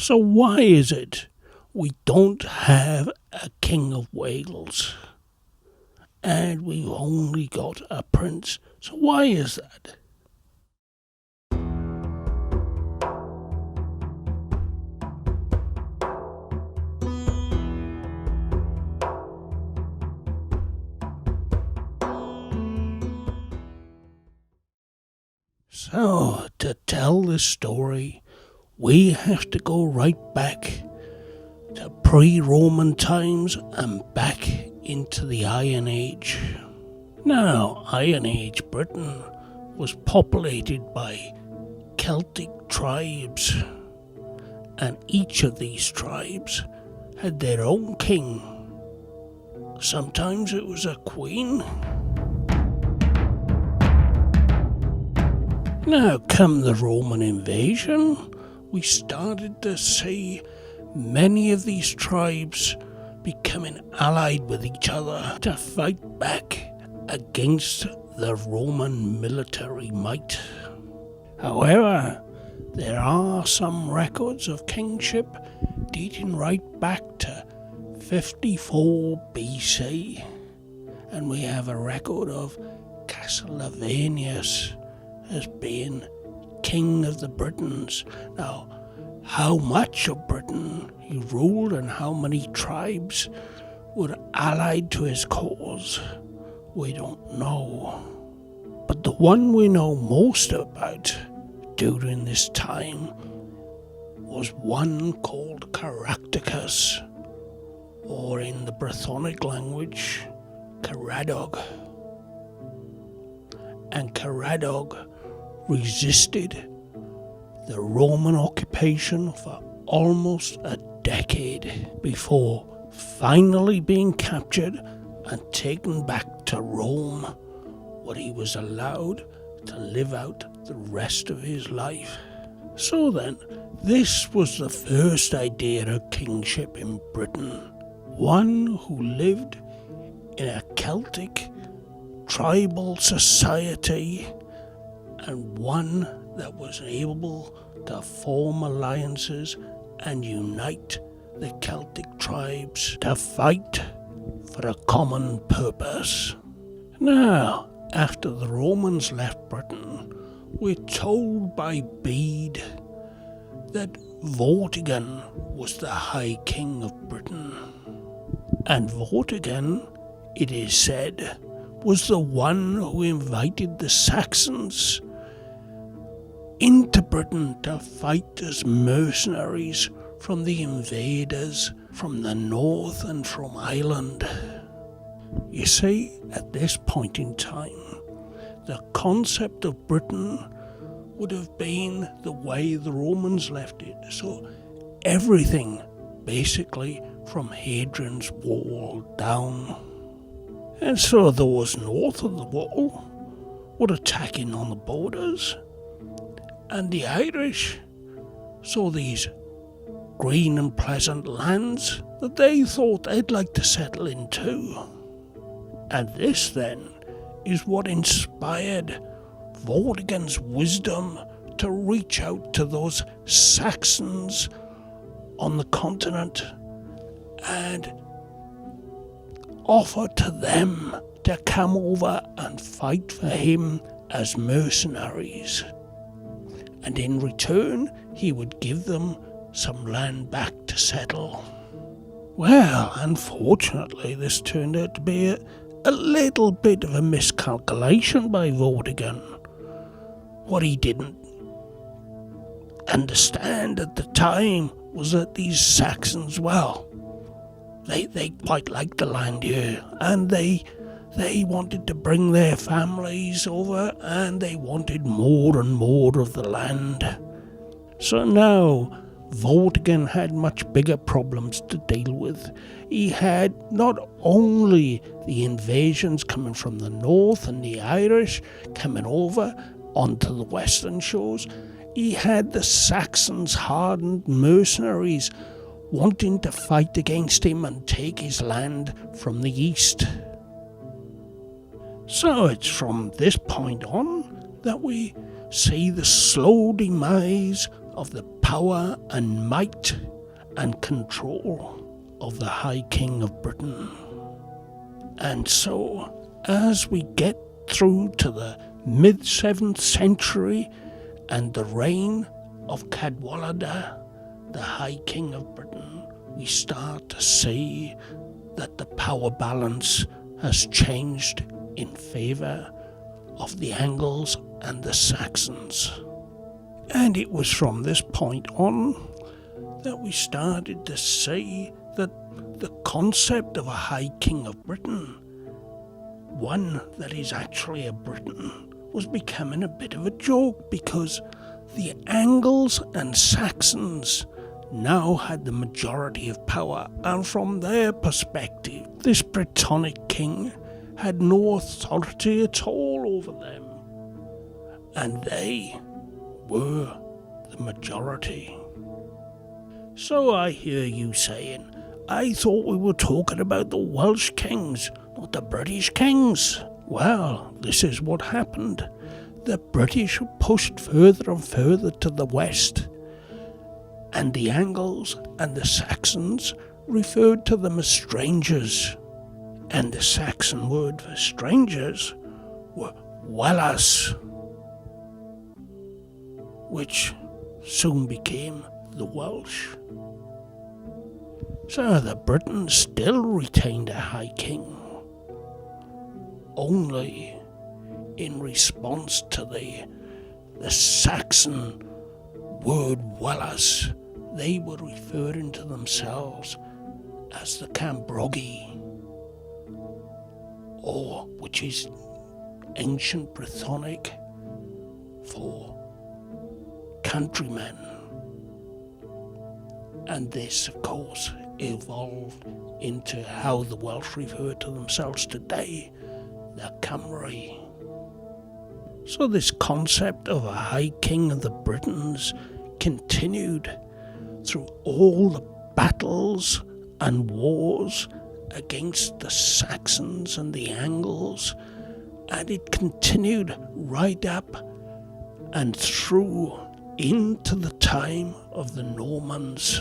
So why is it we don't have a King of Wales? And we've only got a prince. So why is that? So, to tell this story, we have to go right back to pre-Roman times and back into the Iron Age. Now, Iron Age Britain was populated by Celtic tribes, and each of these tribes had their own king. Sometimes it was a queen. Now, come the Roman invasion, we started to see many of these tribes becoming allied with each other to fight back against the Roman military might. However, there are some records of kingship dating right back to 54 BC, and we have a record of Cassilavenius as being king of the Britons. Now, how much of Britain he ruled and how many tribes were allied to his cause, we don't know. But the one we know most about during this time was one called Caractacus, or in the Brythonic language, Caradog. And Caradog resisted the Roman occupation for almost a decade before finally being captured and taken back to Rome, where he was allowed to live out the rest of his life. So then, this was the first idea of kingship in Britain. One who lived in a Celtic tribal society, and one that was able to form alliances and unite the Celtic tribes to fight for a common purpose. Now, after the Romans left Britain, we're told by Bede that Vortigern was the High King of Britain. And Vortigern, it is said, was the one who invited the Saxons into Britain to fight as mercenaries from the invaders from the north and from Ireland. You see, at this point in time, the concept of Britain would have been the way the Romans left it. So everything, basically, from Hadrian's Wall down. And so those north of the wall were attacking on the borders, and the Irish saw these green and pleasant lands that they thought they'd like to settle into. And this then is what inspired Vortigern's wisdom to reach out to those Saxons on the continent and offer to them to come over and fight for him as mercenaries. And in return, he would give them some land back to settle. Well, unfortunately, this turned out to be a little bit of a miscalculation by Vortigern. What he didn't understand at the time was that these Saxons, well, they quite liked the land here, and they wanted to bring their families over, and they wanted more and more of the land. So now Vortigern had much bigger problems to deal with. He had not only the invasions coming from the north and the Irish coming over onto the western shores, he had the Saxons, hardened mercenaries, wanting to fight against him and take his land from the east. So it's from this point on that we see the slow demise of the power and might and control of the High King of Britain. And so, as we get through to the mid-7th century and the reign of Cadwallader, the High King of Britain, we start to see that the power balance has changed in favour of the Angles and the Saxons. And it was from this point on that we started to see that the concept of a High King of Britain, one that is actually a Briton, was becoming a bit of a joke, because the Angles and Saxons now had the majority of power, and from their perspective, this Brittonic king had no authority at all over them, and they were the majority. So I hear you saying, I thought we were talking about the Welsh kings, not the British kings. Well, this is what happened. The British were pushed further and further to the west, and the Angles and the Saxons referred to them as strangers. And the Saxon word for strangers were Welsh, which soon became the Welsh. So the Britons still retained a high king, only in response to the Saxon word Welsh. They were referring to themselves as the Cambrogi, or which is ancient Brythonic for countrymen. And this, of course, evolved into how the Welsh refer to themselves today, the Cymry. So this concept of a high king of the Britons continued through all the battles and wars against the Saxons and the Angles, and it continued right up and through into the time of the Normans.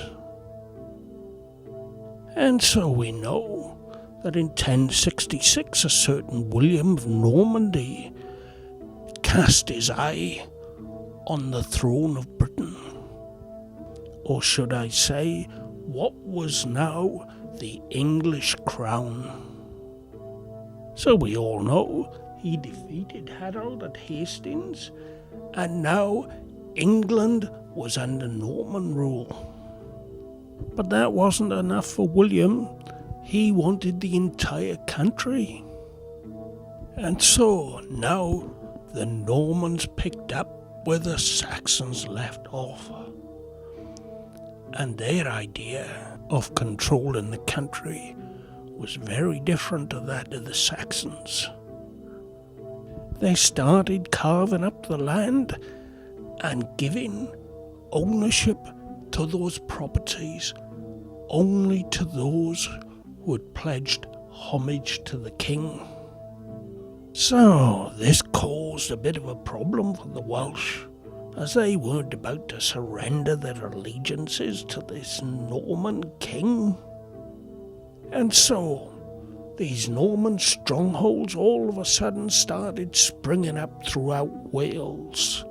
And so we know that in 1066 a certain William of Normandy cast his eye on the throne of Britain, or should I say, what was now the English crown. So we all know he defeated Harold at Hastings, and now England was under Norman rule. But that wasn't enough for William. He wanted the entire country. And so now the Normans picked up where the Saxons left off. And their idea of controlling the country was very different to that of the Saxons. They started carving up the land and giving ownership to those properties only to those who had pledged homage to the king. So this caused a bit of a problem for the Welsh, as they weren't about to surrender their allegiances to this Norman king. And so these Norman strongholds all of a sudden started springing up throughout Wales,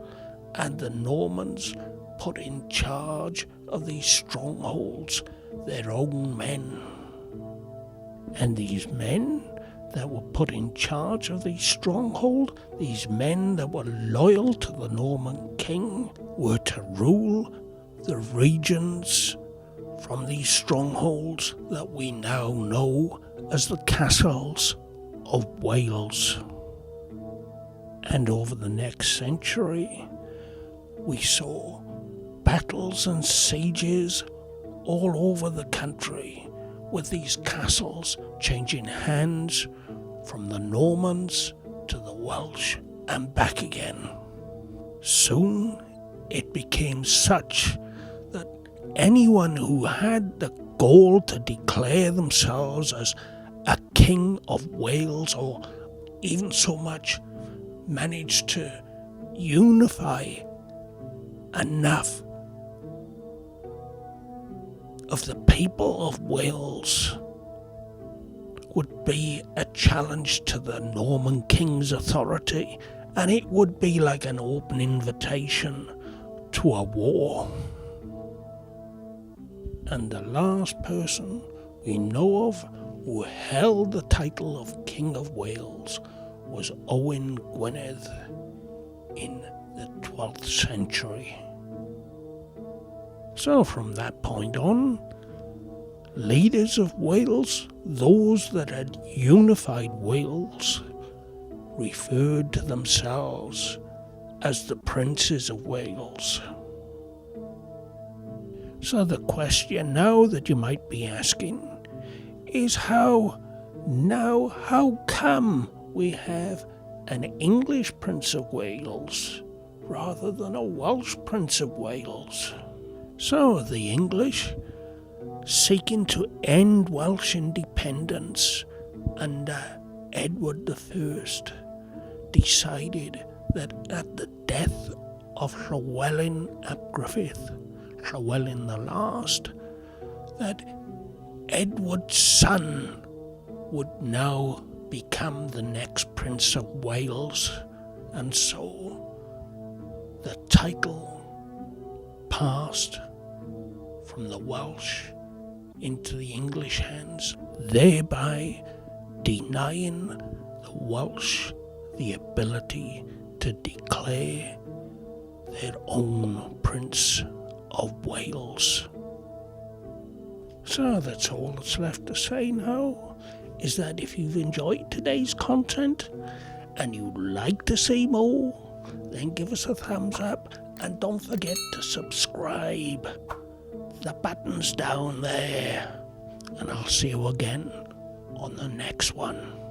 and the Normans put in charge of these strongholds their own men. And these men that were put in charge of these strongholds, these men that were loyal to the Norman king, were to rule the regions from these strongholds that we now know as the castles of Wales. And over the next century, we saw battles and sieges all over the country, with these castles changing hands from the Normans to the Welsh and back again. Soon it became such that anyone who had the gall to declare themselves as a king of Wales, or even so much managed to unify enough of the people of Wales would be a challenge to the Norman king's authority, and it would be like an open invitation to a war. And the last person we know of who held the title of King of Wales was Owain Gwynedd in the 12th century. So from that point on, leaders of Wales, those that had unified Wales, referred to themselves as the Princes of Wales. So the question now that you might be asking is how come we have an English Prince of Wales rather than a Welsh Prince of Wales? So the English, seeking to end Welsh independence under Edward I, decided that at the death of Llywelyn ap Gruffydd, Llywelyn the Last, that Edward's son would now become the next Prince of Wales, and so the title passed from the Welsh into the English hands, thereby denying the Welsh the ability to declare their own Prince of Wales. So that's all that's left to say now, is that if you've enjoyed today's content and you'd like to see more, then give us a thumbs up and don't forget to subscribe. The button's down there, and I'll see you again on the next one.